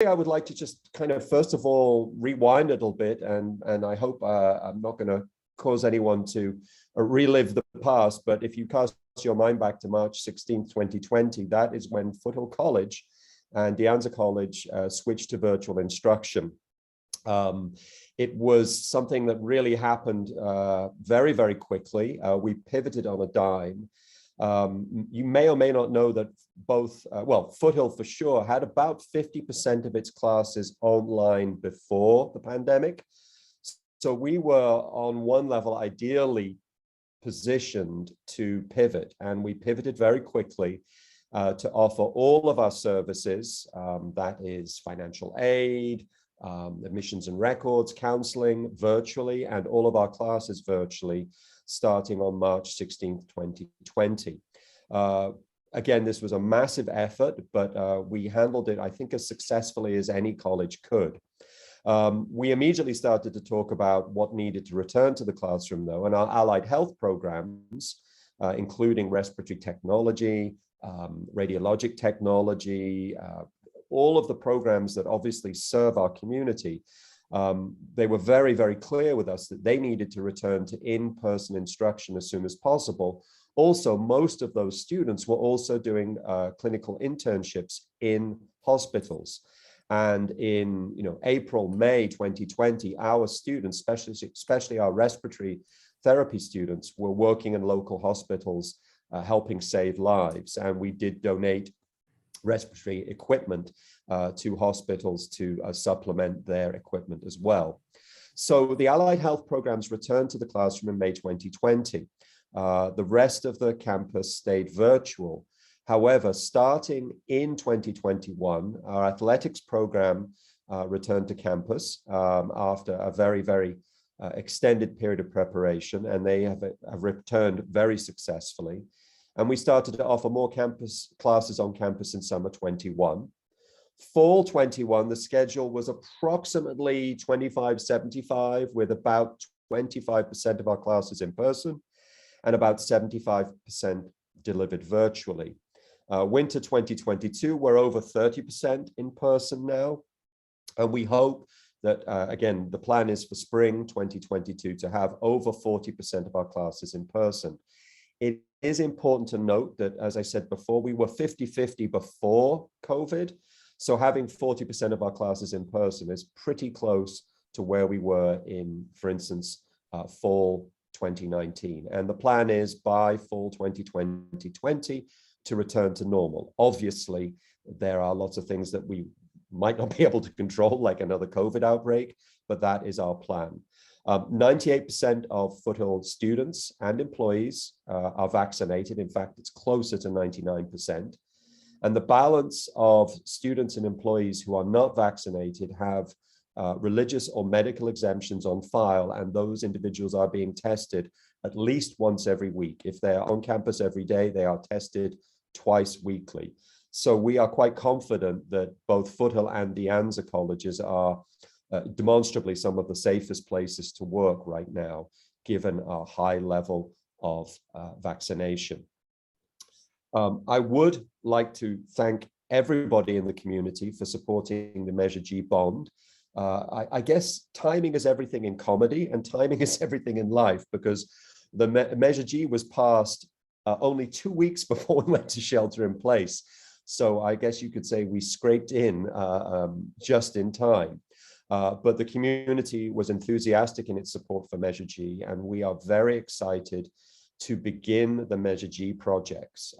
I would like to just kind of, first of all, rewind a little bit, and I hope I'm not going to cause anyone to relive the past, but if you cast your mind back to March 16th, 2020, that is when Foothill College and De Anza College switched to virtual instruction. It was something that really happened very, very quickly. We pivoted on a dime. You may or may not know that both, well, Foothill for sure had about 50% of its classes online before the pandemic. So we were on one level ideally positioned to pivot, and we pivoted very quickly to offer all of our services, that is financial aid, admissions and records, counseling virtually, and all of our classes virtually, starting on March 16th, 2020. Again, this was a massive effort, but we handled it, I think, as successfully as any college could. We immediately started to talk about what needed to return to the classroom, though, and our allied health programs, including respiratory technology, radiologic technology, all of the programs that obviously serve our community, they were very, very clear with us that they needed to return to in-person instruction as soon as possible. Also, most of those students were also doing clinical internships in hospitals. And in April, May 2020, our students, especially our respiratory therapy students, were working in local hospitals, helping save lives. And we did donate respiratory equipment to hospitals to supplement their equipment as well. So the allied health programs returned to the classroom in May 2020. The rest of the campus stayed virtual. However, starting in 2021, our athletics program returned to campus after a very, very extended period of preparation, and they have returned very successfully. And we started to offer more campus classes on campus in summer 21. Fall 21, the schedule was approximately 25-75, with about 25% of our classes in person and about 75% delivered virtually. Winter 2022, we're over 30% in person now. And we hope that, again, the plan is for spring 2022 to have over 40% of our classes in person. It is important to note that, as I said before, we were 50-50 before COVID. So having 40% of our classes in person is pretty close to where we were in, for instance, fall 2019. And the plan is by fall 2020 to return to normal. Obviously, there are lots of things that we might not be able to control, like another COVID outbreak, but that is our plan. 98% of Foothill students and employees are vaccinated. In fact, it's closer to 99%. And the balance of students and employees who are not vaccinated have religious or medical exemptions on file, and those individuals are being tested at least once every week. If they are on campus every day, they are tested twice weekly. So we are quite confident that both Foothill and De Anza colleges are demonstrably some of the safest places to work right now, given our high level of vaccination. I would like to thank everybody in the community for supporting the Measure G bond. I guess timing is everything in comedy, and timing is everything in life, because the Measure G was passed only 2 weeks before we went to shelter in place. So I guess you could say we scraped in just in time. But the community was enthusiastic in its support for Measure G, and we are very excited to begin the Measure G projects.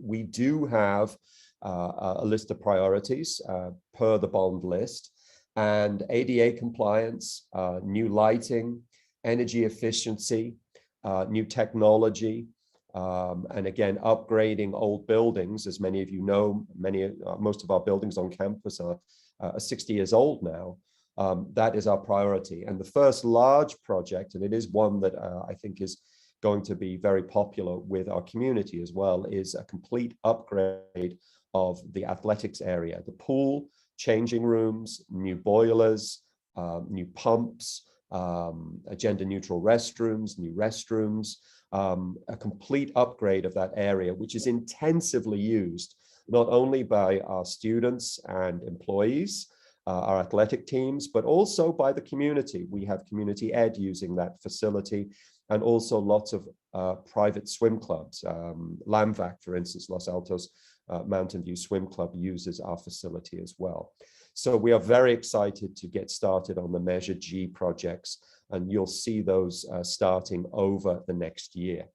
We do have a list of priorities per the bond list, and ADA compliance, new lighting, energy efficiency, new technology, and again, upgrading old buildings. As many of you know, most of our buildings on campus are 60 years old now. That is our priority. And the first large project, and it is one that I think is going to be very popular with our community as well, is a complete upgrade of the athletics area, the pool, changing rooms, new boilers, new pumps, gender neutral restrooms, new restrooms, a complete upgrade of that area, which is intensively used not only by our students and employees, our athletic teams, but also by the community. We have community ed using that facility, and also lots of private swim clubs. LAMVAC, for instance, Los Altos Mountain View Swim Club uses our facility as well. So we are very excited to get started on the Measure G projects, and you'll see those starting over the next year.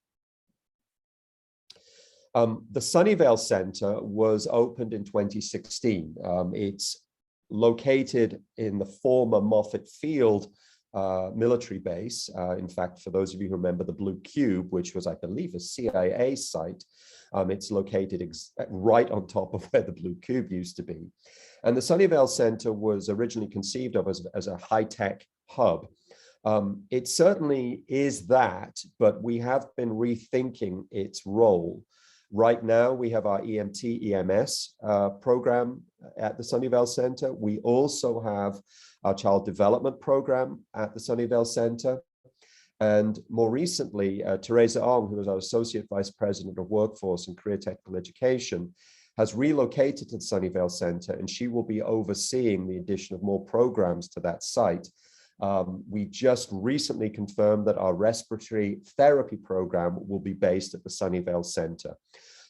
The Sunnyvale Center was opened in 2016. It's located in the former Moffett Field military base. In fact, for those of you who remember the Blue Cube, which was, I believe, a CIA site, it's located right on top of where the Blue Cube used to be. And the Sunnyvale Center was originally conceived of as a high-tech hub. It certainly is that, but we have been rethinking its role. Right now, we have our EMT EMS program at the Sunnyvale Center. We also have our child development program at the Sunnyvale Center. And more recently, Teresa Ong, who is our Associate Vice President of Workforce and Career Technical Education, has relocated to the Sunnyvale Center, and she will be overseeing the addition of more programs to that site. We just recently confirmed that our respiratory therapy program will be based at the Sunnyvale Center.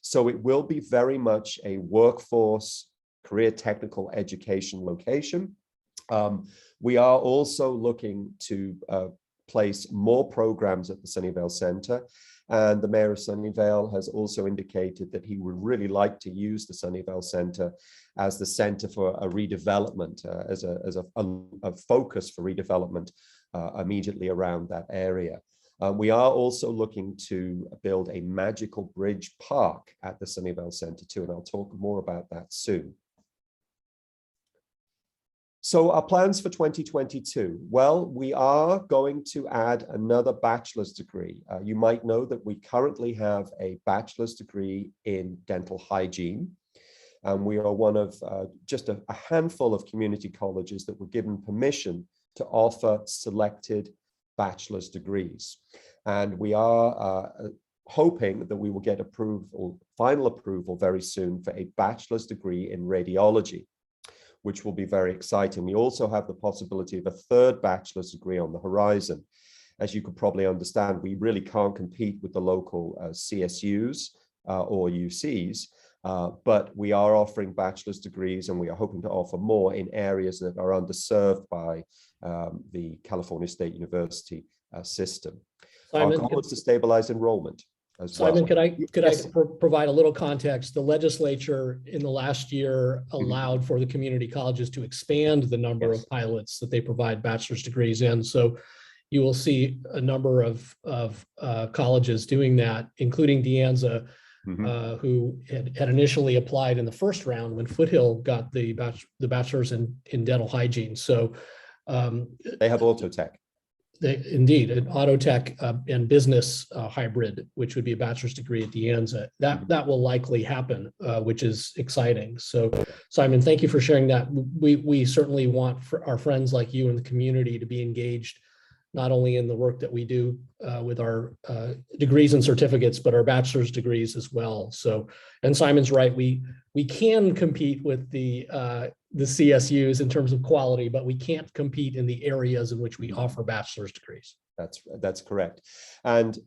So it will be very much a workforce, career technical education location. We are also looking to place more programs at the Sunnyvale Center. And the Mayor of Sunnyvale has also indicated that he would really like to use the Sunnyvale Center as the center for a redevelopment, as a focus for redevelopment immediately around that area. We are also looking to build a magical bridge park at the Sunnyvale Center too, and I'll talk more about that soon. So our plans for 2022, well, we are going to add another bachelor's degree. You might know that we currently have a bachelor's degree in dental hygiene. And we are one of just a handful of community colleges that were given permission to offer selected bachelor's degrees. And we are hoping that we will get approval, final approval very soon for a bachelor's degree in radiology, which will be very exciting. We also have the possibility of a third bachelor's degree on the horizon. As you could probably understand, we really can't compete with the local CSUs or UCs, but we are offering bachelor's degrees, and we are hoping to offer more in areas that are underserved by the California State University system. Simon, our goal is to stabilize enrollment. Simon, well. could I provide a little context? The legislature in the last year allowed for the community colleges to expand the number of pilots that they provide bachelor's degrees in. So you will see a number of colleges doing that, including De Anza, who had initially applied in the first round when Foothill got the bachelor's in dental hygiene. So they have Autotech. Indeed, an auto tech and business hybrid, which would be a bachelor's degree at De Anza. That will likely happen, which is exciting. So, Simon, thank you for sharing that. We certainly want our friends like you in the community to be engaged, not only in the work that we do with our degrees and certificates, but our bachelor's degrees as well. So, and Simon's right, we can compete with the CSUs in terms of quality, but we can't compete in the areas in which we offer bachelor's degrees. That's correct. And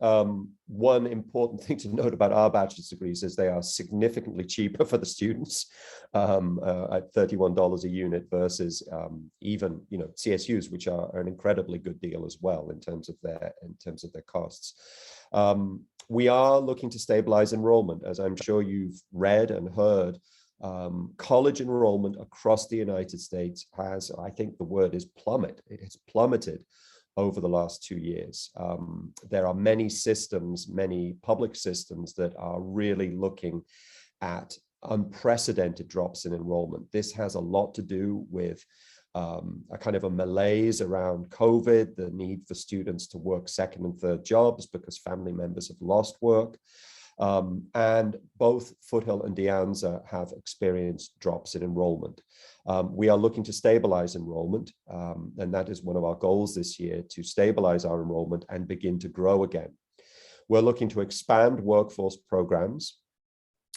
one important thing to note about our bachelor's degrees is they are significantly cheaper for the students at $31 a unit versus even CSUs, which are an incredibly good deal as well in terms of their costs. We are looking to stabilize enrollment, as I'm sure you've read and heard. College enrollment across the United States has, I think the word is plummet. It has plummeted over the last 2 years. There are many systems, many public systems that are really looking at unprecedented drops in enrollment. This has a lot to do with a kind of a malaise around COVID, the need for students to work second and third jobs because family members have lost work. And both Foothill and De Anza have experienced drops in enrollment. We are looking to stabilize enrollment, and that is one of our goals this year, to stabilize our enrollment and begin to grow again. We're looking to expand workforce programs.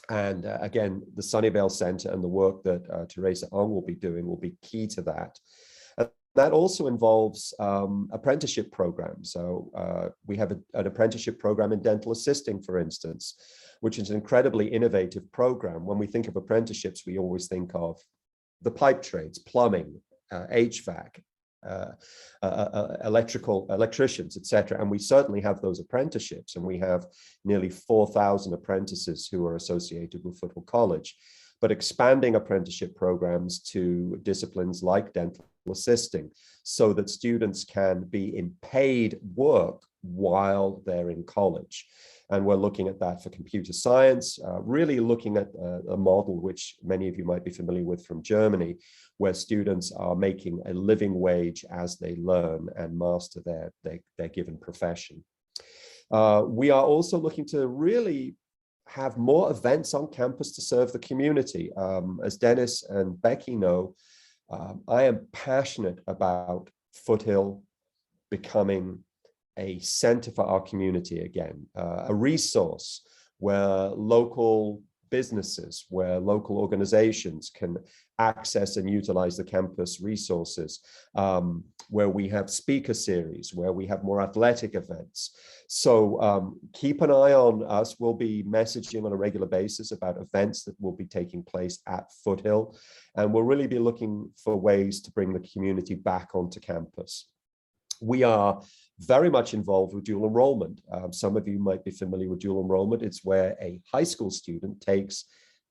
And again, the Sunnyvale Center and the work that Teresa Ong will be doing will be key to that. And that also involves apprenticeship programs. So we have an apprenticeship program in dental assisting, for instance, which is an incredibly innovative program. When we think of apprenticeships, we always think of the pipe trades, plumbing, HVAC, electricians, etc. And we certainly have those apprenticeships, and we have nearly 4,000 apprentices who are associated with Foothill College. But expanding apprenticeship programs to disciplines like dental assisting, so that students can be in paid work while they're in college. And we're looking at that for computer science, really looking at a model which many of you might be familiar with from Germany, where students are making a living wage as they learn and master their given profession. We are also looking to really have more events on campus to serve the community. As Dennis and Becky know, I am passionate about Foothill becoming a center for our community again, a resource where local businesses, where local organizations can access and utilize the campus resources, where we have speaker series, where we have more athletic events. So keep an eye on us. We'll be messaging on a regular basis about events that will be taking place at Foothill, and we'll really be looking for ways to bring the community back onto campus. We are very much involved with dual enrollment. Some of you might be familiar with dual enrollment. It's where a high school student takes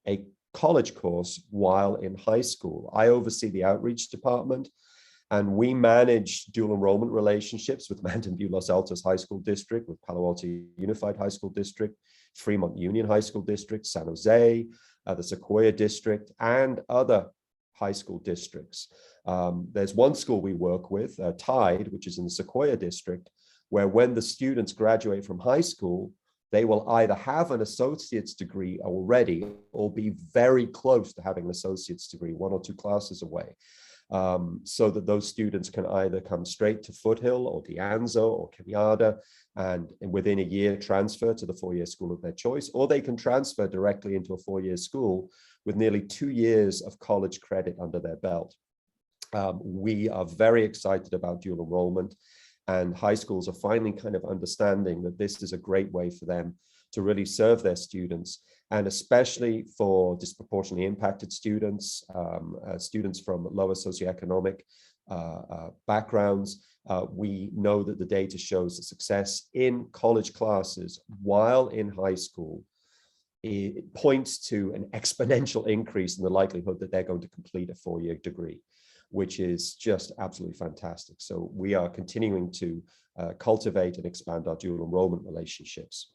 a college course while in high school. I oversee the outreach department, and we manage dual enrollment relationships with Mountain View Los Altos High School District, with Palo Alto Unified High School District, Fremont Union High School District, San Jose, the Sequoia District, and other high school districts. There's one school we work with, Tide, which is in the Sequoia District, where when the students graduate from high school, they will either have an associate's degree already or be very close to having an associate's degree, 1 or 2 classes away, so that those students can either come straight to Foothill or De Anza or Kenyatta and within a year transfer to the 4-year school of their choice, or they can transfer directly into a 4-year school with nearly 2 years of college credit under their belt. We are very excited about dual enrollment, and high schools are finally kind of understanding that this is a great way for them to really serve their students, and especially for disproportionately impacted students, students from lower socioeconomic backgrounds. We know that the data shows that success in college classes while in high school, it points to an exponential increase in the likelihood that they're going to complete a 4-year degree, which is just absolutely fantastic. So we are continuing to cultivate and expand our dual enrollment relationships.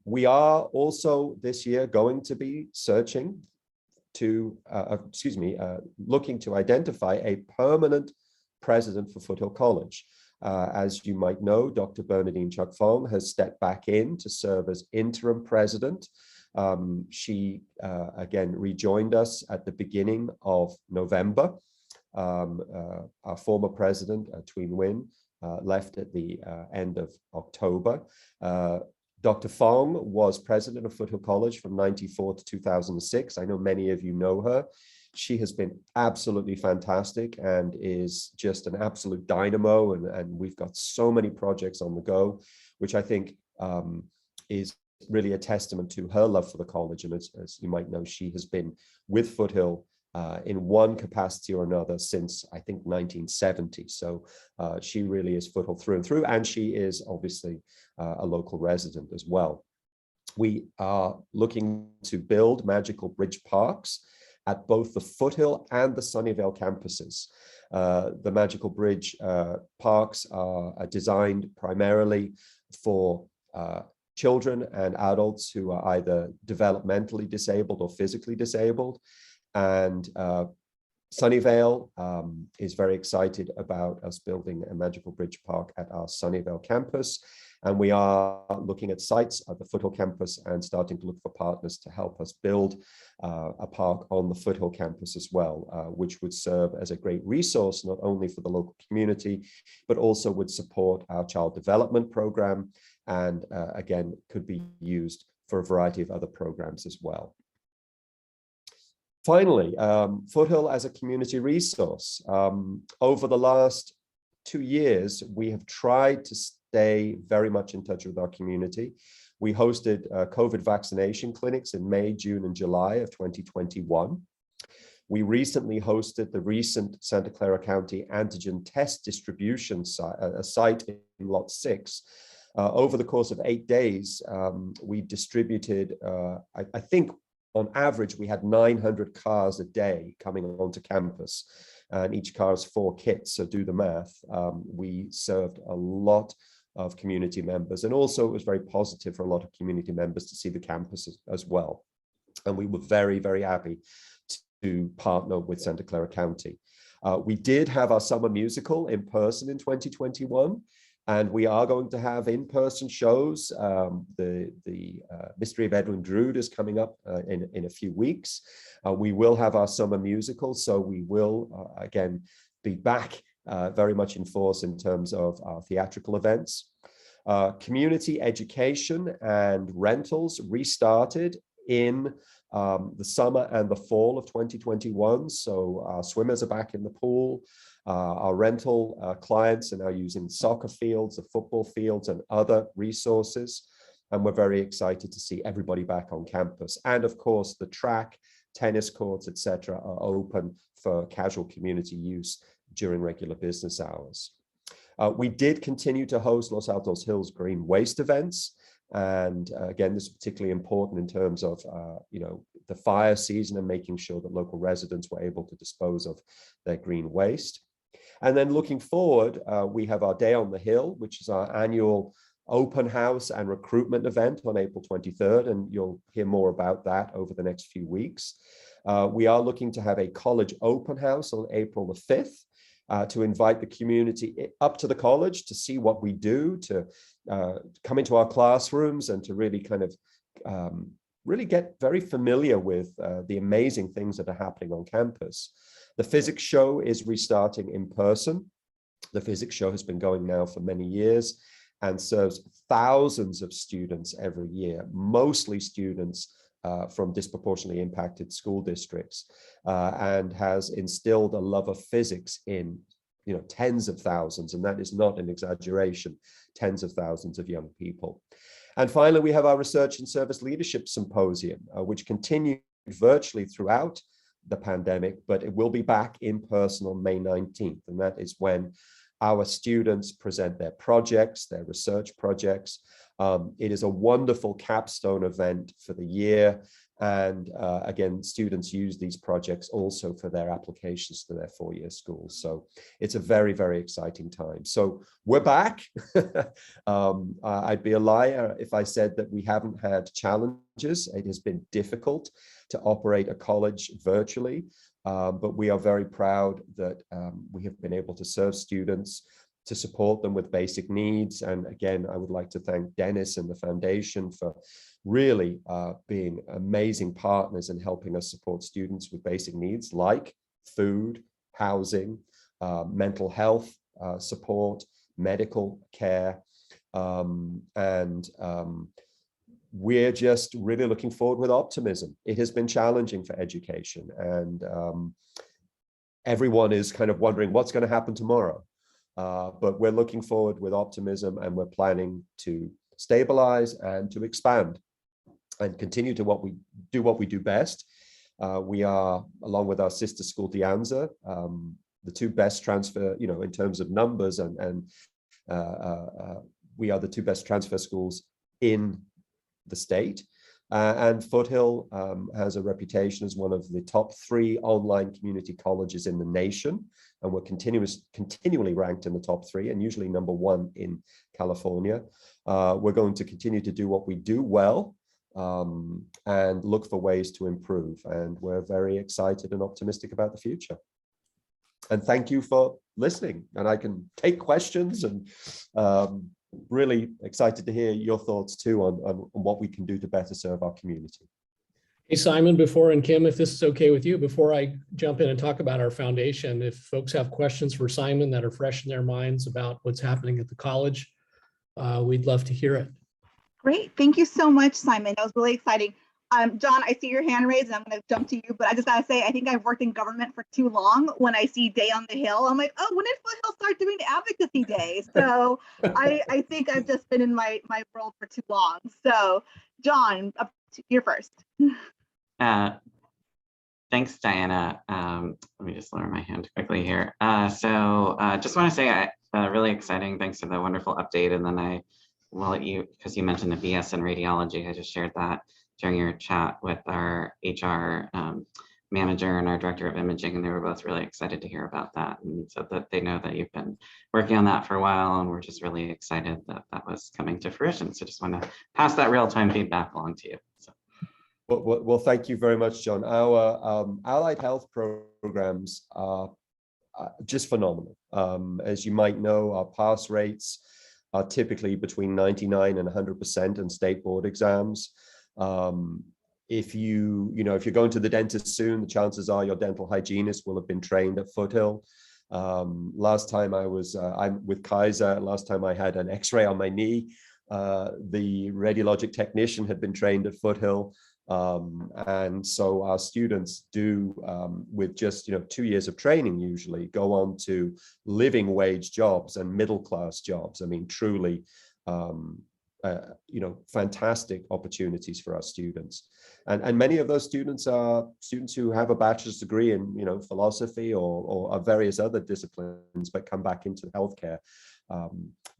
We are also this year going to be searching to, looking to identify a permanent president for Foothill College. As you might know, Dr. Bernadine Chuck Fong has stepped back in to serve as interim president. She, again, rejoined us at the beginning of November. Our former president, Tween Nguyen, left at the end of October. Dr. Fong was president of Foothill College from 1994 to 2006. I know many of you know her. She has been absolutely fantastic and is just an absolute dynamo. And we've got so many projects on the go, which I think is really a testament to her love for the college. And as you might know, she has been with Foothill in one capacity or another since, I think, 1970. So she really is Foothill through and through, and she is obviously a local resident as well. We are looking to build magical bridge parks at both the Foothill and the Sunnyvale campuses. The Magical Bridge parks are designed primarily for children and adults who are either developmentally disabled or physically disabled. And Sunnyvale is very excited about us building a Magical Bridge Park at our Sunnyvale campus. And we are looking at sites at the Foothill campus and starting to look for partners to help us build a park on the Foothill campus as well, which would serve as a great resource, not only for the local community, but also would support our child development program, and again, could be used for a variety of other programs as well. Finally, Foothill as a community resource. Over the last 2 years, we have tried to stay very much in touch with our community. We hosted COVID vaccination clinics in May, June, and July of 2021. We recently hosted the recent Santa Clara County antigen test distribution site in Lot 6. Over the course of 8 days, we distributed, I think on average, we had 900 cars a day coming onto campus, and each car is 4 kits, so do the math. We served a lot of community members, and also it was very positive for a lot of community members to see the campus as well. And we were very, very happy to partner with Santa Clara County. We did have our summer musical in person in 2021, and we are going to have in-person shows. The Mystery of Edwin Drood is coming up in a few weeks. We will have our summer musical, so we will again be back very much in force in terms of our theatrical events. Community education and rentals restarted in the summer and the fall of 2021. So our swimmers are back in the pool. Our rental clients are now using soccer fields, the football fields, and other resources. And we're very excited to see everybody back on campus. And of course, the track, tennis courts, etc., are open for casual community use during regular business hours. We did continue to host Los Altos Hills Green Waste events. And again, this is particularly important in terms of, the fire season and making sure that local residents were able to dispose of their green waste. And then looking forward, we have our Day on the Hill, which is our annual open house and recruitment event on April 23rd, and you'll hear more about that over the next few weeks. We are looking to have a college open house on April the 5th to invite the community up to the college to see what we do, to come into our classrooms and to really kind of really get very familiar with the amazing things that are happening on campus. The physics show is restarting in person. The physics show has been going now for many years and serves thousands of students every year, mostly students from disproportionately impacted school districts, and has instilled a love of physics in tens of thousands, and that is not an exaggeration, tens of thousands of young people. And finally, we have our Research and Service Leadership Symposium, which continued virtually throughout the pandemic, but it will be back in person on May 19th. And that is when our students present their projects, their research projects. It is a wonderful capstone event for the year. And again, students use these projects also for their applications to their 4-year schools. So it's a very, very exciting time. So we're back. I'd be a liar if I said that we haven't had challenges. It has been difficult to operate a college virtually, but we are very proud that we have been able to serve students, to support them with basic needs. And again, I would like to thank Dennis and the foundation for really being amazing partners in helping us support students with basic needs like food, housing, mental health support, medical care. And we're just really looking forward with optimism. It has been challenging for education, and everyone is kind of wondering what's going to happen tomorrow. But we're looking forward with optimism, and we're planning to stabilize and to expand and continue to do what we do best. We are, along with our sister school, De Anza, the 2 best transfer, in terms of numbers, and we are the 2 best transfer schools in the state. And Foothill has a reputation as one of the top 3 online community colleges in the nation, and we're continually ranked in the top 3 and usually number 1 in California. We're going to continue to do what we do well and look for ways to improve, and we're very excited and optimistic about the future. And thank you for listening, and I can take questions, and really excited to hear your thoughts too on what we can do to better serve our community. Hey, Simon, and Kim, if this is okay with you, before I jump in and talk about our foundation, if folks have questions for Simon that are fresh in their minds about what's happening at the college, we'd love to hear it. Great. Thank you so much, Simon. That was really exciting. John, I see your hand raised and I'm going to jump to you, but I just got to say, I think I've worked in government for too long. When I see Day on the Hill, I'm like, oh, when did Foothill start doing the advocacy day? So I think I've just been in my world for too long. So John, you're first. Thanks, Diana. Let me just lower my hand quickly here. Just want to say, really exciting. Thanks for the wonderful update. And then I will let you, because you mentioned the BS in radiology, I just shared that during your chat with our HR manager and our director of imaging, and they were both really excited to hear about that. And so that they know that you've been working on that for a while, and we're just really excited that that was coming to fruition. So just want to pass that real-time feedback along to you. So. Well, thank you very much, John. Our allied health programs are just phenomenal. As you might know, our pass rates are typically between 99 and 100% in state board exams. If you're going to the dentist soon, the chances are your dental hygienist will have been trained at Foothill. Last time I'm with Kaiser, last time I had an x-ray on my knee, the radiologic technician had been trained at Foothill. And so our students do, with just 2 years of training, usually go on to living wage jobs and middle-class jobs. I mean, truly, fantastic opportunities for our students. And many of those students are students who have a bachelor's degree in, philosophy or various other disciplines, but come back into healthcare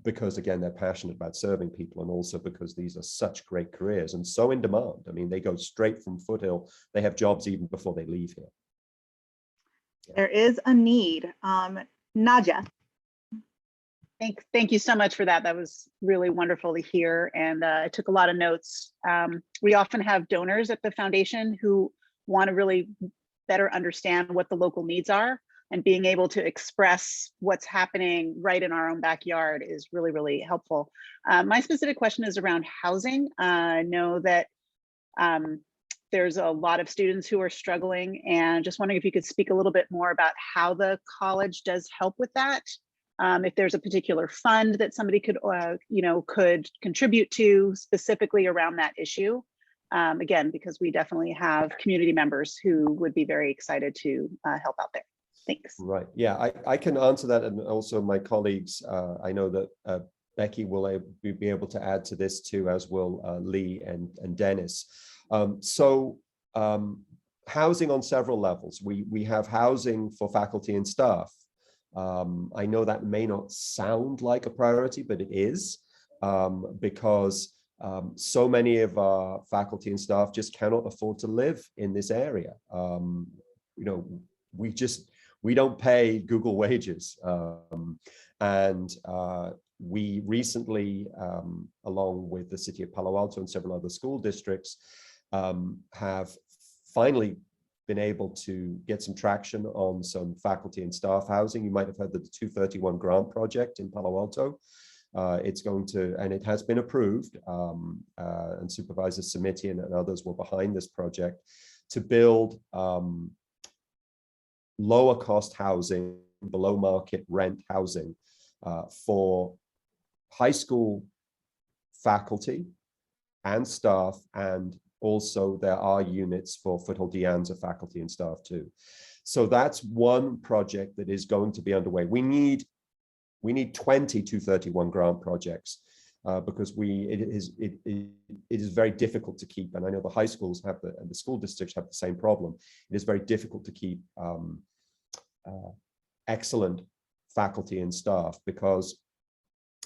because, again, they're passionate about serving people, and also because these are such great careers and so in demand. I mean, they go straight from Foothill. They have jobs even before they leave here. Yeah. There is a need. Nadia. Thank you so much for that. That was really wonderful to hear. And I took a lot of notes. We often have donors at the foundation who want to really better understand what the local needs are, and being able to express what's happening right in our own backyard is really, really helpful. My specific question is around housing. I know that there's a lot of students who are struggling, and just wondering if you could speak a little bit more about how the college does help with that. If there's a particular fund that somebody could, could contribute to specifically around that issue. Again, because we definitely have community members who would be very excited to help out there. Thanks. Right. Yeah, I can answer that, and also my colleagues. I know that Becky will be able to add to this too, as will Lee and Dennis. Housing on several levels. We have housing for faculty and staff. I know that may not sound like a priority, but it is, because so many of our faculty and staff just cannot afford to live in this area. We don't pay Google wages. We recently, along with the city of Palo Alto and several other school districts, have finally been able to get some traction on some faculty and staff housing. You might have heard of the 231 grant project in Palo Alto. It's going to, and it has been approved, and Supervisor Samiti and others were behind this project to build lower cost housing, below market rent housing for high school faculty and staff, and also there are units for Foothill-De Anza faculty and staff too. So that's one project that is going to be underway. We need 20 231 grant projects because it is very difficult to keep, and I know the high schools have and the school districts have the same problem. It is very difficult to keep excellent faculty and staff because,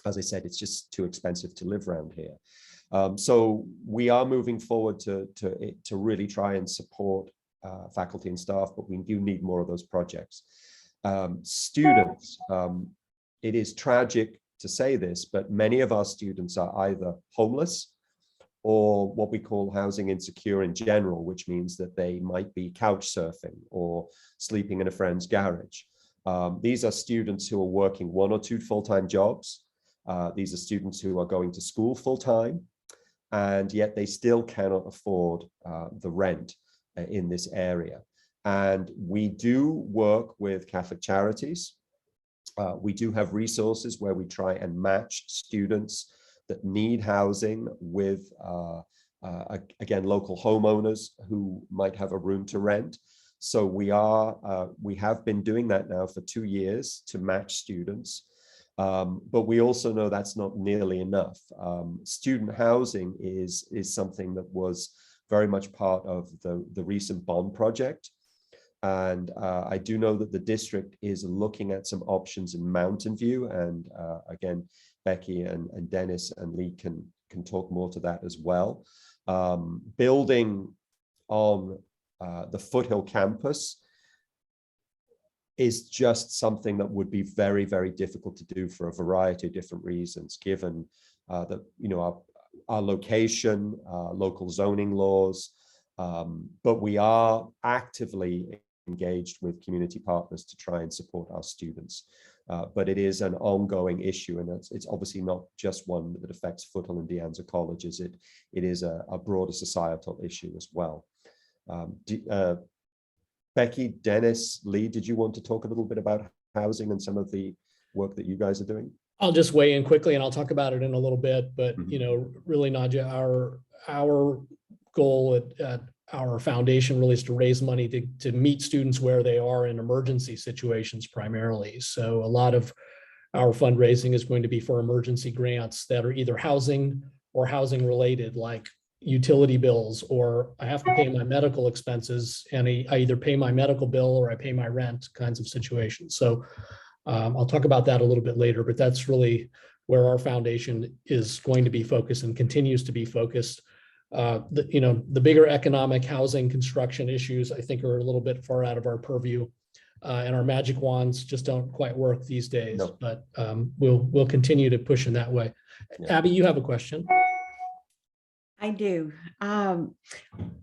as I said, it's just too expensive to live around here. So we are moving forward to really try and support faculty and staff, but we do need more of those projects. Students, it is tragic to say this, but many of our students are either homeless or what we call housing insecure in general, which means that they might be couch surfing or sleeping in a friend's garage. These are students who are working 1 or 2 full-time jobs. These are students who are going to school full-time, and yet they still cannot afford the rent in this area. And we do work with Catholic Charities. We do have resources where we try and match students that need housing with, again, local homeowners who might have a room to rent. So we have been doing that now for 2 years to match students. But we also know that's not nearly enough. Student housing is something that was very much part of the recent bond project. And I do know that the district is looking at some options in Mountain View. And again, Becky and Dennis and Lee can talk more to that as well. Building on the Foothill campus is just something that would be very, very difficult to do for a variety of different reasons, given that, you know, our location, local zoning laws, but we are actively engaged with community partners to try and support our students. But it is an ongoing issue, and it's obviously not just one that affects Foothill-De Anza colleges. It is a broader societal issue as well. Becky, Dennis, Lee, did you want to talk a little bit about housing and some of the work that you guys are doing? I'll just weigh in quickly, and I'll talk about it in a little bit. But you know, really, Nadja, our goal at our foundation really is to raise money to meet students where they are in emergency situations primarily. So a lot of our fundraising is going to be for emergency grants that are either housing or housing related, like utility bills, or I have to pay my medical expenses and I either pay my medical bill or I pay my rent kinds of situations. So I'll talk about that a little bit later, but that's really where our foundation is going to be focused and continues to be focused. You know, the bigger economic housing construction issues, I think, are a little bit far out of our purview, and our magic wands just don't quite work these days. No. But we'll continue to push in that way. Yeah. Abby, you have a question? I do.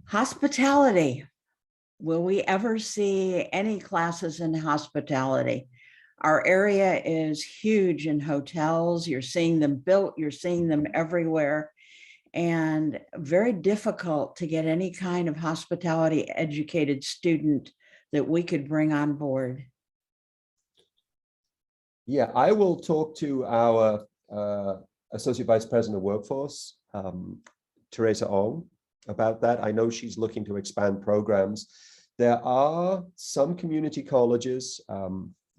Hospitality. Will we ever see any classes in hospitality? Our area is huge in hotels. You're seeing them built, you're seeing them everywhere, and very difficult to get any kind of hospitality educated student that we could bring on board. Yeah, I will talk to our Associate Vice President of Workforce, Teresa Ong, about that. I know she's looking to expand programs. There are some community colleges,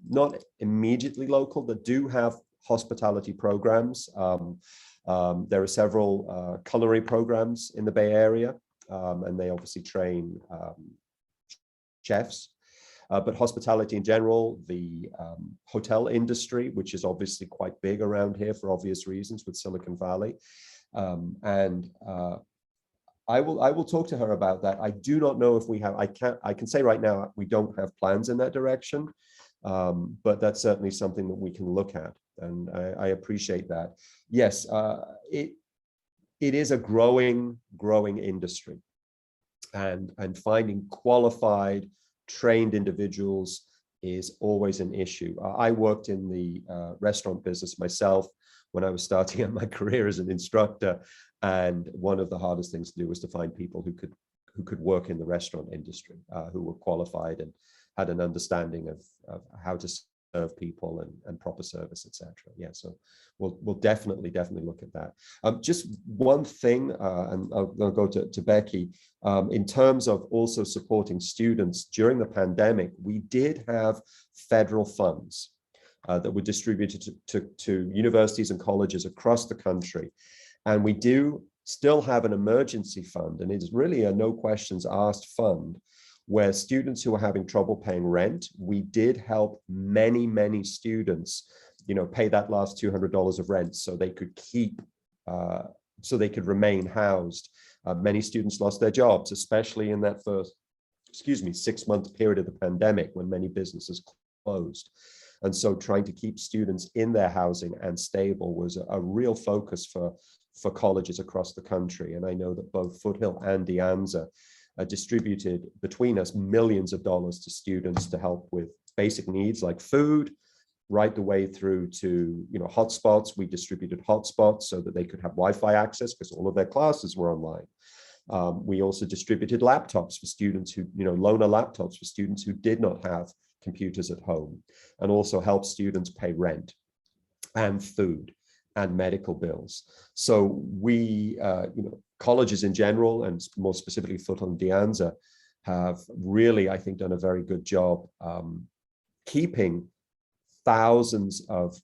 not immediately local, that do have hospitality programs. There are several culinary programs in the Bay Area, and they obviously train chefs. But hospitality in general, the hotel industry, which is obviously quite big around here for obvious reasons with Silicon Valley. I will talk to her about that. I do not know if we have, I can say right now, we don't have plans in that direction, but that's certainly something that we can look at. And I appreciate that. Yes, it is a growing industry, and finding qualified, trained individuals is always an issue. I worked in the restaurant business myself when I was starting out my career as an instructor, and one of the hardest things to do was to find people who could work in the restaurant industry, who were qualified and had an understanding of how to serve people and proper service, etc. Yeah, so we'll definitely look at that. Just one thing, and I'll go to Becky. In terms of also supporting students during the pandemic, we did have federal funds that were distributed to universities and colleges across the country. And we do still have an emergency fund, and it's really a no questions asked fund, where students who are having trouble paying rent, we did help many students, pay that last $200 of rent so they could so they could remain housed. Many students lost their jobs, especially in that first, 6-month period of the pandemic when many businesses closed. And so trying to keep students in their housing and stable was a real focus for colleges across the country. And I know that both Foothill and De Anza distributed between us millions of dollars to students to help with basic needs like food, right the way through to hotspots. We distributed hotspots so that they could have Wi-Fi access because all of their classes were online. We also distributed laptops for students who, loaner laptops for students who did not have computers at home, and also help students pay rent and food. and medical bills. So we, colleges in general, and more specifically Foothill-De Anza, have really, I think, done a very good job keeping thousands of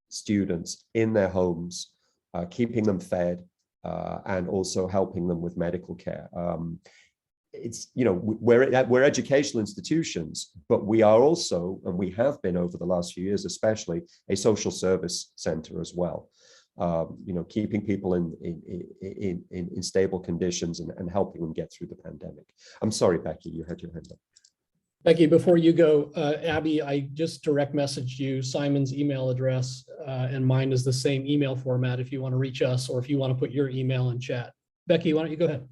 students in their homes, keeping them fed, and also helping them with medical care. It's, we're educational institutions, but we are also, and we have been over the last few years especially, a social service center as well. Keeping people in stable conditions and helping them get through the pandemic. I'm sorry, Becky, you had your hand up. Becky, before you go, Abby, I just direct messaged you Simon's email address, and mine is the same email format if you want to reach us, or if you want to put your email in chat. Becky, why don't you go ahead?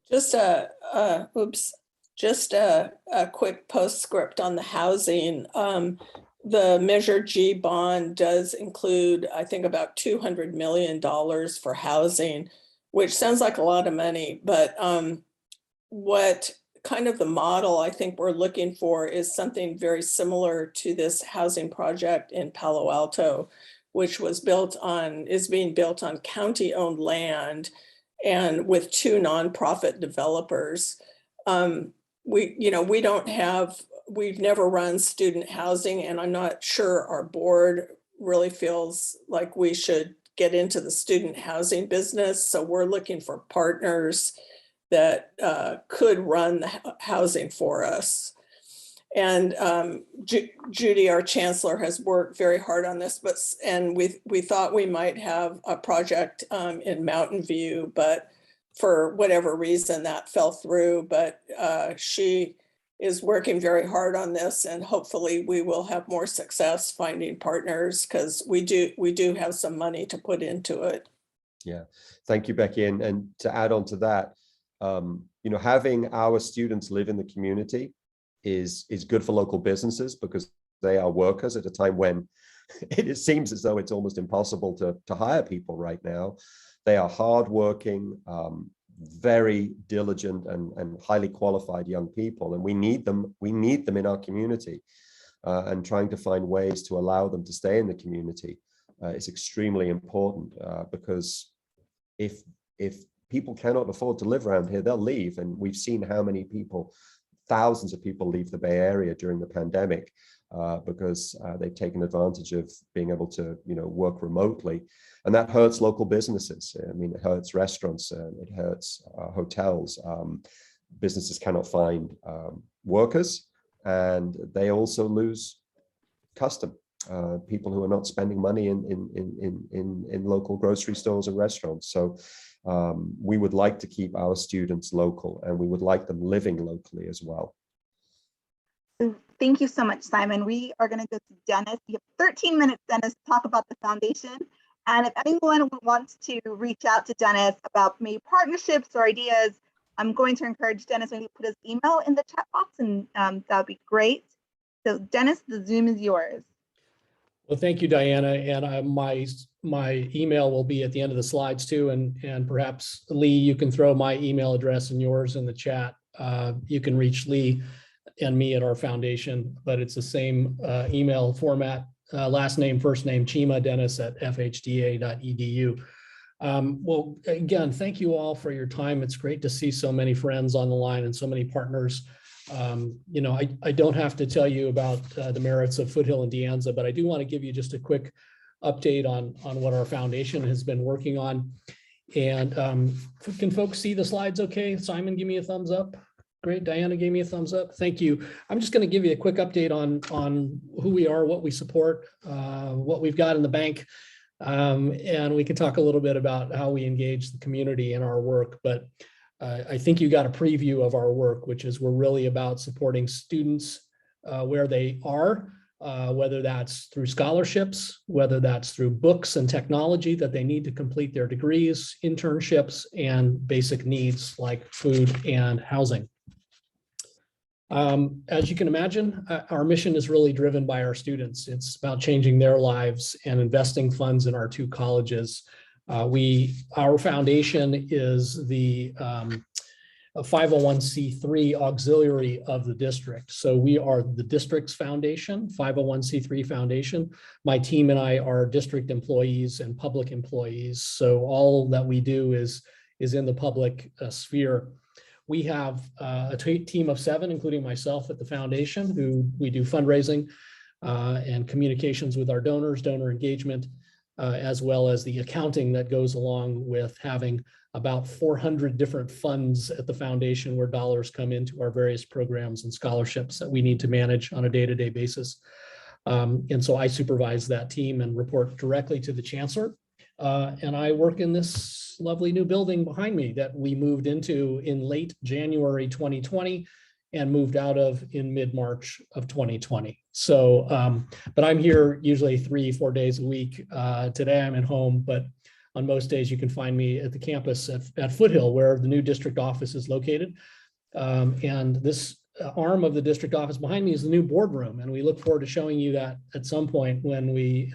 Just a quick postscript on the housing. The Measure G bond does include, I think, about $200 million for housing, which sounds like a lot of money, but what kind of the model I think we're looking for is something very similar to this housing project in Palo Alto, which is being built on county-owned land and with 2 nonprofit developers. We've never run student housing, and I'm not sure our board really feels like we should get into the student housing business. So we're looking for partners that could run the housing for us. And Judy, our chancellor, has worked very hard on this, and we thought we might have a project in Mountain View, but for whatever reason that fell through. But she is working very hard on this, and hopefully we will have more success finding partners, because we do have some money to put into it. Yeah, thank you, Becky. And to add on to that, having our students live in the community is good for local businesses, because they are workers at a time when it seems as though it's almost impossible to hire people right now. They are hardworking, very diligent and highly qualified young people, and we need them in our community, and trying to find ways to allow them to stay in the community is extremely important, because if people cannot afford to live around here, they'll leave. And we've seen how many people, thousands of people, leave the Bay Area during the pandemic because they've taken advantage of being able to work remotely. And that hurts local businesses. I mean, it hurts restaurants, it hurts hotels. Businesses cannot find workers, and they also lose custom. People who are not spending money in local grocery stores and restaurants. So we would like to keep our students local, and we would like them living locally as well. Thank you so much, Simon. We are going to go to Dennis. You have 13 minutes, Dennis, to talk about the foundation. And if anyone wants to reach out to Dennis about maybe partnerships or ideas, I'm going to encourage Dennis maybe put his email in the chat box, and that would be great. So Dennis, the Zoom is yours. Well, thank you, Diana. And my email will be at the end of the slides too. And perhaps Lee, you can throw my email address and yours in the chat. You can reach Lee and me at our foundation, but it's the same email format. Last name, first name, Cima, Dennis at fhda.edu. Well, again, thank you all for your time. It's great to see so many friends on the line and so many partners. I don't have to tell you about the merits of Foothill-De Anza, but I do want to give you just a quick update on what our foundation has been working on. And can folks see the slides okay? Simon, give me a thumbs up. Great. Diana gave me a thumbs up. Thank you. I'm just going to give you a quick update on who we are, what we support, what we've got in the bank. And we can talk a little bit about how we engage the community in our work. But I think you got a preview of our work, which is we're really about supporting students where they are, whether that's through scholarships, whether that's through books and technology that they need to complete their degrees, internships, and basic needs like food and housing. As you can imagine, our mission is really driven by our students. It's about changing their lives and investing funds in our 2 colleges. Our foundation is the a 501c3 auxiliary of the district. So we are the district's foundation, 501c3 foundation. My team and I are district employees and public employees. So all that we do is in the public sphere. We have a team of 7, including myself at the foundation, who we do fundraising and communications with our donors, donor engagement, as well as the accounting that goes along with having about 400 different funds at the foundation where dollars come into our various programs and scholarships that we need to manage on a day-to-day basis. And so I supervise that team and report directly to the chancellor. And I work in this lovely new building behind me that we moved into in late January 2020 and moved out of in mid-March of 2020. So, but I'm here usually 3-4 days a week. Today I'm at home, but on most days you can find me at the campus at Foothill, where the new district office is located. And this arm of the district office behind me is the new boardroom. And we look forward to showing you that at some point when we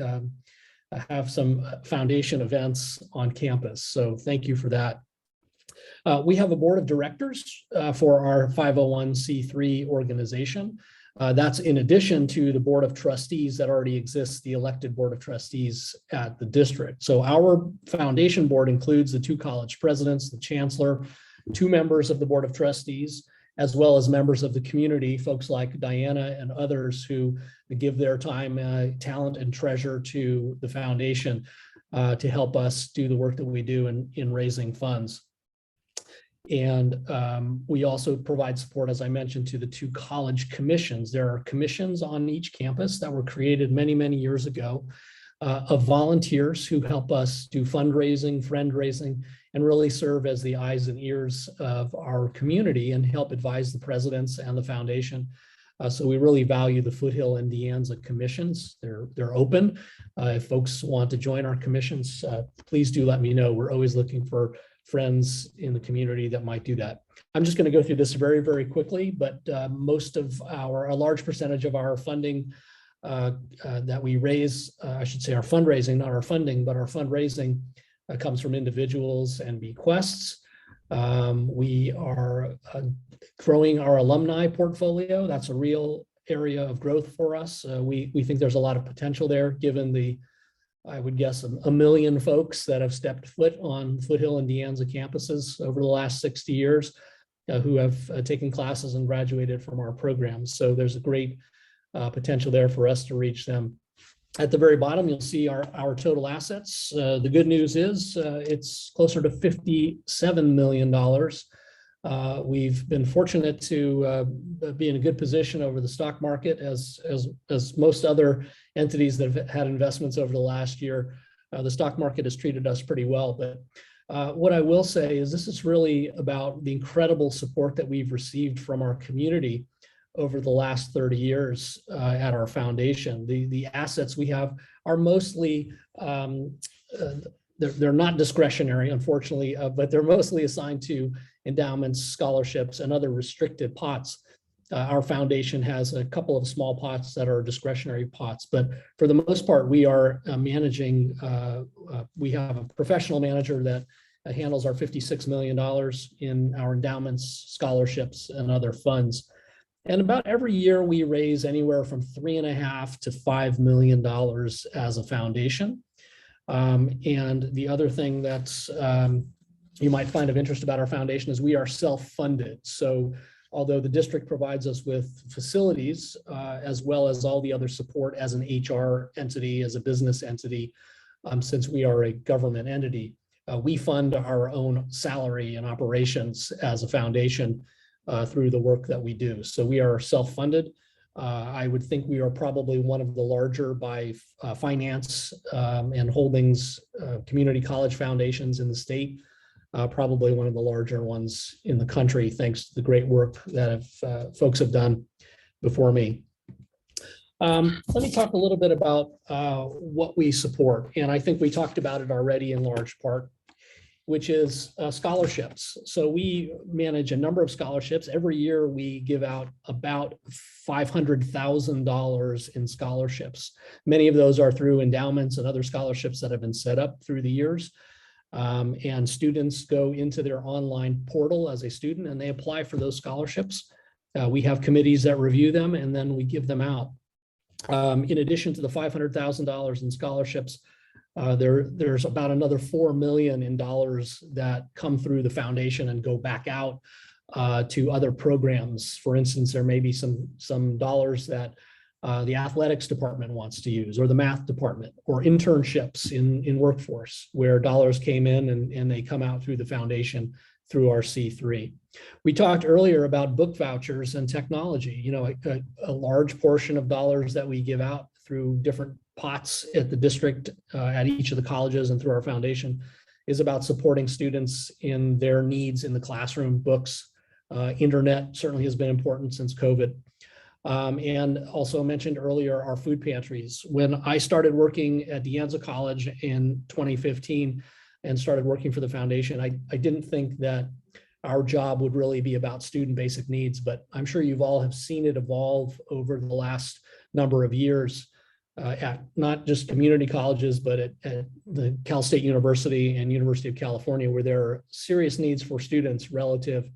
have some foundation events on campus. So thank you for that. We have a board of directors for our 501c3 organization. That's in addition to the board of trustees that already exists, the elected board of trustees at the district. So our foundation board includes the 2 college presidents, the chancellor, 2 members of the board of trustees, as well as members of the community, folks like Diana and others who give their time, talent, and treasure to the foundation to help us do the work that we do in raising funds. And we also provide support, as I mentioned, to the 2 college commissions. There are commissions on each campus that were created many, many years ago of volunteers who help us do fundraising, friend raising, and really serve as the eyes and ears of our community and help advise the presidents and the foundation. So we really value the Foothill-De Anza commissions. They're open. If folks want to join our commissions, please do let me know. We're always looking for friends in the community that might do that. I'm just going to go through this very, very quickly, but a large percentage of our funding that we raise, I should say our fundraising, not our funding, but our fundraising comes from individuals and bequests. We are growing our alumni portfolio. That's a real area of growth for us. We think there's a lot of potential there, given the, I would guess, a million folks that have stepped foot on Foothill and De Anza campuses over the last 60 years who have taken classes and graduated from our programs. So there's a great potential there for us to reach them. At the very bottom, you'll see our total assets. The good news is it's closer to $57 million. We've been fortunate to be in a good position over the stock market as most other entities that have had investments over the last year. The stock market has treated us pretty well. But what I will say is this is really about the incredible support that we've received from our community over the last 30 years at our foundation. The assets we have are mostly, they're not discretionary, unfortunately, but they're mostly assigned to endowments, scholarships, and other restricted pots. Our foundation has a couple of small pots that are discretionary pots, but for the most part, we are managing, we have a professional manager that handles our $56 million in our endowments, scholarships, and other funds. And about every year we raise anywhere from $3.5 to $5 million as a foundation. And the other thing that's you might find of interest about our foundation is we are self-funded. So although the district provides us with facilities, as well as all the other support as an HR entity, as a business entity, since we are a government entity, we fund our own salary and operations as a foundation through the work that we do. So we are self-funded. I would think we are probably one of the larger by finance and holdings community college foundations in the state, probably one of the larger ones in the country, thanks to the great work that folks have done before me. Let me talk a little bit about what we support. And I think we talked about it already in large part, which is scholarships. So we manage a number of scholarships. Every year we give out about $500,000 in scholarships. Many of those are through endowments and other scholarships that have been set up through the years. And students go into their online portal as a student and they apply for those scholarships. We have committees that review them and then we give them out. In addition to the $500,000 in scholarships, there's about another $4 million in dollars that come through the foundation and go back out to other programs. For instance, there may be some dollars that the athletics department wants to use, or the math department, or internships in workforce, where dollars came in and they come out through the foundation through our C3. We talked earlier about book vouchers and technology. You know, a large portion of dollars that we give out through different pots at the district, at each of the colleges and through our foundation, is about supporting students in their needs in the classroom. Books, internet certainly has been important since COVID. And also mentioned earlier, our food pantries. When I started working at De Anza College in 2015 and started working for the foundation, I didn't think that our job would really be about student basic needs, but I'm sure you've all have seen it evolve over the last number of years at not just community colleges, but at the Cal State University and University of California, where there are serious needs for students relative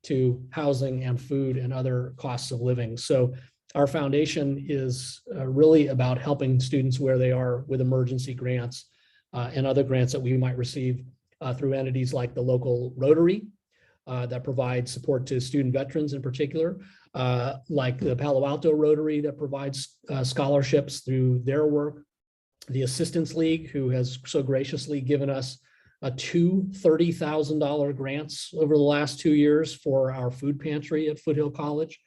to housing and food and other costs of living. So our foundation is really about helping students where they are with emergency grants and other grants that we might receive through entities like the local Rotary that provide support to student veterans in particular, like the Palo Alto Rotary that provides scholarships through their work, the Assistance League, who has so graciously given us two $30,000 grants over the last 2 years for our food pantry at Foothill College,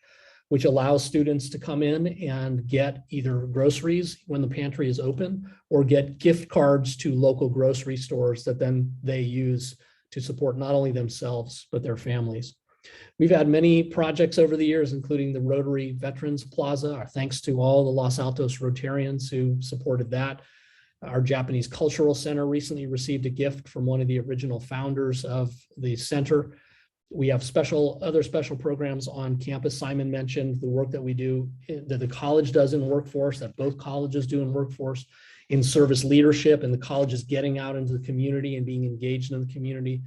which allows students to come in and get either groceries when the pantry is open or get gift cards to local grocery stores that then they use to support not only themselves, but their families. We've had many projects over the years, including the Rotary Veterans Plaza. Our thanks to all the Los Altos Rotarians who supported that. Our Japanese Cultural Center recently received a gift from one of the original founders of the center. We have other special programs on campus. Simon mentioned the work that we do, that the college does in workforce, that both colleges do in workforce, in service leadership, and the college is getting out into the community and being engaged in the community.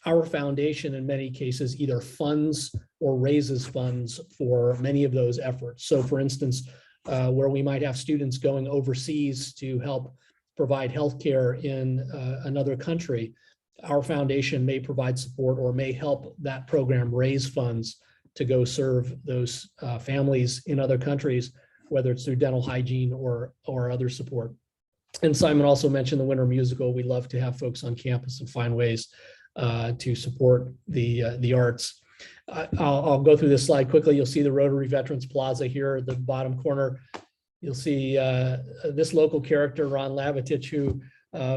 Our foundation, in many cases, either funds or raises funds for many of those efforts. So for instance, where we might have students going overseas to help provide healthcare in another country, our foundation may provide support or may help that program raise funds to go serve those families in other countries, whether it's through dental hygiene or other support. And Simon also mentioned the Winter Musical. We love to have folks on campus and find ways to support the arts. I'll go through this slide quickly. You'll see the Rotary Veterans Plaza here at the bottom corner. You'll see this local character, Ron Lavitich, who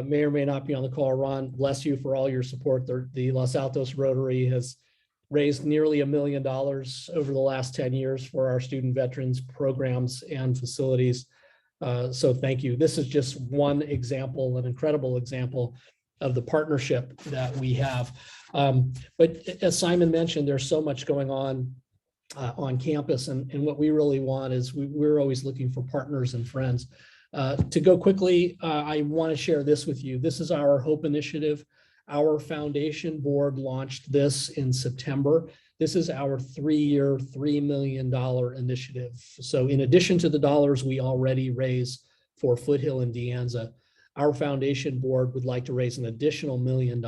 may or may not be on the call. Ron, bless you for all your support. The Los Altos Rotary has raised nearly $1 million over the last 10 years for our student veterans programs and facilities. So thank you. This is just one example, an incredible example of the partnership that we have. But as Simon mentioned, there's so much going on campus, and what we really want is we're always looking for partners and friends. To go quickly, I want to share this with you. This is our HOPE initiative. Our foundation board launched this in September. This is our 3-year, $3 million initiative. So in addition to the dollars we already raise for Foothill-De Anza, our foundation board would like to raise an additional $1 million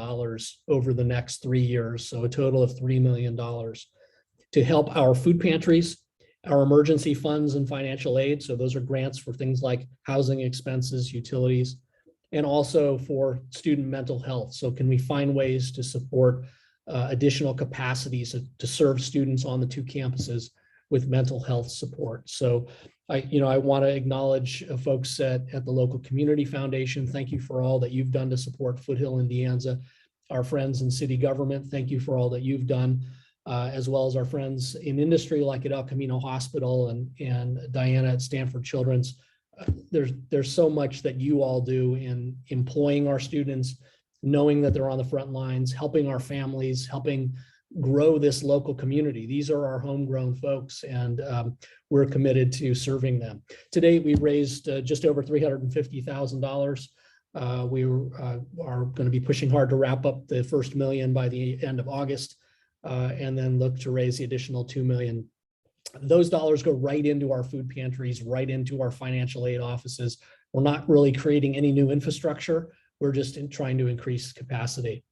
over the next 3 years. So a total of $3 million to help our food pantries, our emergency funds and financial aid. So those are grants for things like housing expenses, utilities, and also for student mental health. So can we find ways to support additional capacities to serve students on the 2 campuses with mental health support? So I want to acknowledge folks at the local community foundation. Thank you for all that you've done to support Foothill-De Anza. Our friends in city government, thank you for all that you've done, as well as our friends in industry like at El Camino Hospital and Diana at Stanford Children's. There's so much that you all do in employing our students, knowing that they're on the front lines, helping our families, helping grow this local community. These are our homegrown folks, and we're committed to serving them. To date, we've raised just over $350,000 We are going to be pushing hard to wrap up the first $1 million by the end of August, and then look to raise the additional $2 million. Those dollars go right into our food pantries, right into our financial aid offices. We're not really creating any new infrastructure. We're just trying to increase capacity.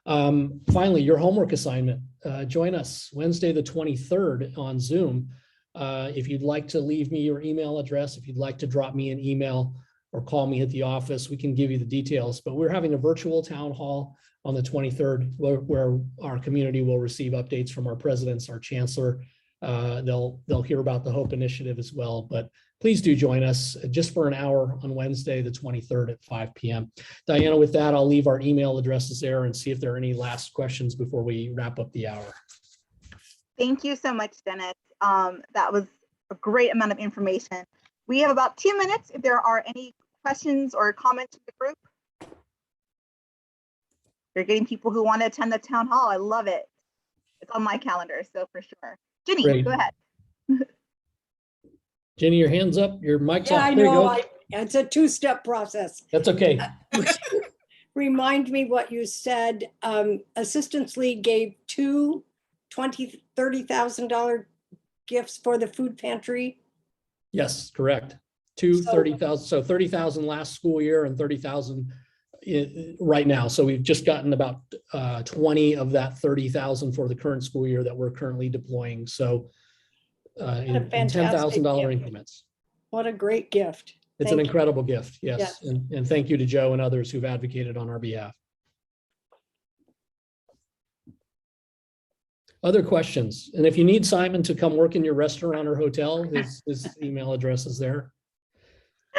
Finally, your homework assignment. Join us Wednesday the 23rd on Zoom. If you'd like to leave me your email address, if you'd like to drop me an email or call me at the office, we can give you the details. But we're having a virtual town hall on the 23rd where our community will receive updates from our presidents, our chancellor. They'll hear about the HOPE initiative as well. But please do join us just for an hour on Wednesday, the 23rd at 5 p.m. Diana, with that, I'll leave our email addresses there and see if there are any last questions before we wrap up the hour. Thank you so much, Dennis. That was a great amount of information. We have about 2 minutes if there are any questions or comments from the group. You're getting people who want to attend the town hall. I love it. It's on my calendar, so for sure. Ginny, Great. go ahead. Jenny, your hand's up, your mic's Yeah, off. I There you know. go. It's a two-step process. That's okay. Remind me what you said. Assistance League gave two $30,000 gifts for the food pantry. Yes, correct. Two So- 30,000, so 30,000 last school year and 30,000 right now. So we've just gotten about 20 of that 30,000 for the current school year that we're currently deploying. So in fantastic $10,000 gift. increments. What a great gift. It's Thank an you. incredible gift. Yes. Yes. And thank you to Joe and others who've advocated on our behalf. Other questions? And if you need Simon to come work in your restaurant or hotel, his email address is there.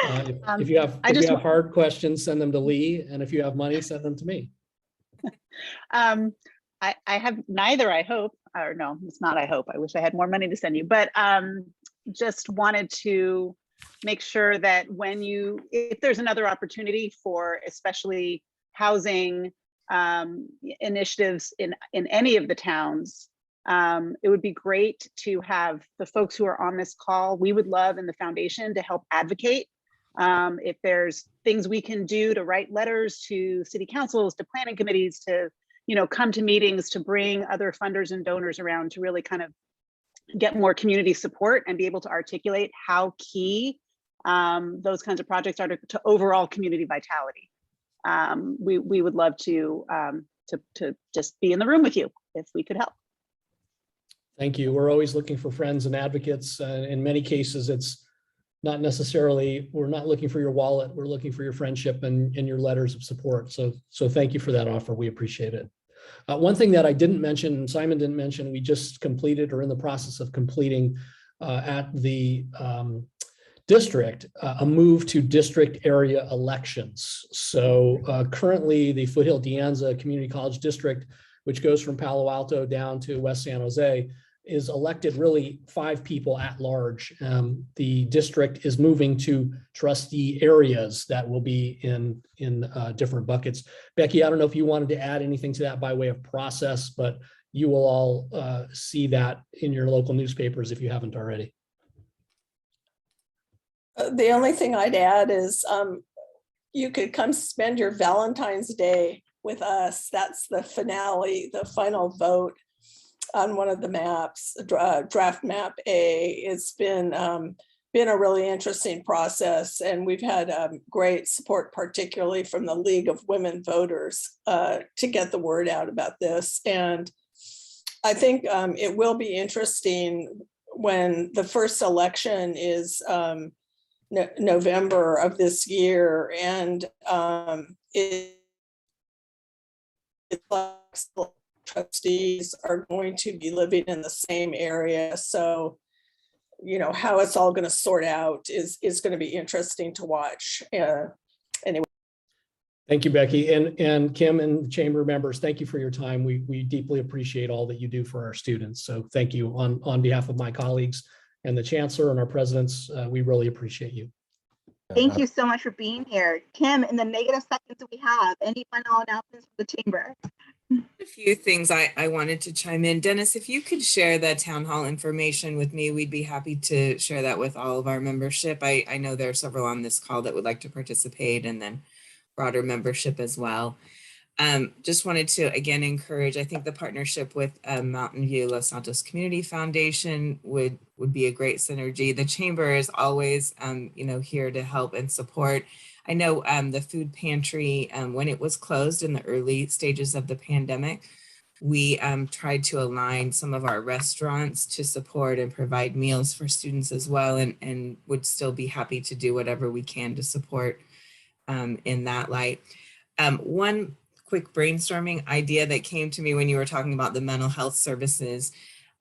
If you have hard questions, send them to Lee. And if you have money, send them to me. I have neither, I hope, or no, it's not, I hope. I wish I had more money to send you, but just wanted to make sure that if there's another opportunity for especially housing initiatives in any of the towns, it would be great to have the folks who are on this call. We would love in the foundation to help advocate. If there's things we can do to write letters to city councils, to planning committees, to come to meetings, to bring other funders and donors around to really kind of get more community support and be able to articulate how key those kinds of projects are to overall community vitality. We would love to just be in the room with you if we could help. Thank you. We're always looking for friends and advocates. In many cases, it's not necessarily, we're not looking for your wallet. We're looking for your friendship and your letters of support. So thank you for that offer. We appreciate it. One thing that I didn't mention, and Simon didn't mention, we just completed or in the process of completing at the district, a move to district area elections. So currently the Foothill-De Anza Community College District, which goes from Palo Alto down to West San Jose, is elected really 5 people at large. The district is moving to trustee areas that will be in different buckets. Becky, I don't know if you wanted to add anything to that by way of process, but you will all see that in your local newspapers if you haven't already. The only thing I'd add is you could come spend your Valentine's Day with us. That's the finale, the final vote on one of the maps, draft map A. It's been a really interesting process, and we've had great support, particularly from the League of Women Voters, to get the word out about this. And I think it will be interesting when the first election is November of this year, and it's trustees are going to be living in the same area. So, how it's all going to sort out is going to be interesting to watch. Anyway. Thank you, Becky. And Kim and chamber members, thank you for your time. We deeply appreciate all that you do for our students. So thank you on behalf of my colleagues and the chancellor and our presidents. We really appreciate you. Thank you so much for being here. Kim, in the negative seconds that we have, any final announcements from the chamber? A few things I wanted to chime in. Dennis, if you could share the town hall information with me, we'd be happy to share that with all of our membership. I know there are several on this call that would like to participate, and then broader membership as well. Just wanted to again encourage, I think the partnership with Mountain View Los Santos Community Foundation would be a great synergy. The chamber is always here to help and support. I know the food pantry, when it was closed in the early stages of the pandemic, we tried to align some of our restaurants to support and provide meals for students as well, and would still be happy to do whatever we can to support in that light. One quick brainstorming idea that came to me when you were talking about the mental health services.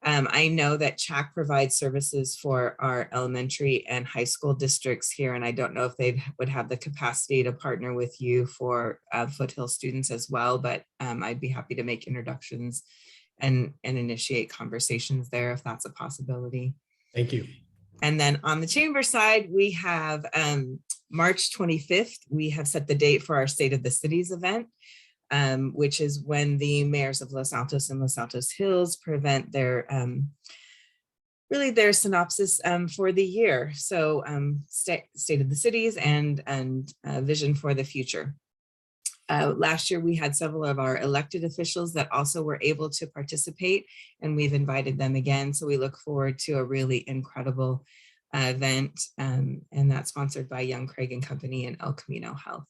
I know that CHAC provides services for our elementary and high school districts here, and I don't know if they would have the capacity to partner with you for Foothill students as well, but I'd be happy to make introductions and initiate conversations there if that's a possibility. Thank you. And then on the chamber side, we have March 25th, we have set the date for our State of the Cities event, which is when the mayors of Los Altos and Los Altos Hills present their their synopsis for the year. So State of the Cities and vision for the future. Last year, we had several of our elected officials that also were able to participate, and we've invited them again. So we look forward to a really incredible event, and that's sponsored by Young Craig and Company and El Camino Health.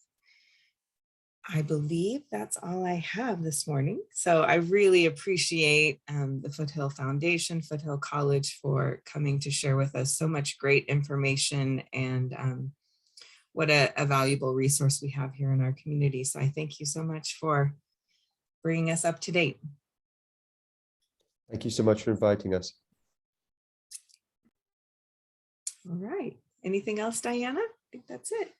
I believe that's all I have this morning. So I really appreciate the Foothill Foundation, Foothill College for coming to share with us so much great information, and what a valuable resource we have here in our community. So I thank you so much for bringing us up to date. Thank you so much for inviting us. All right. Anything else, Diana? I think that's it.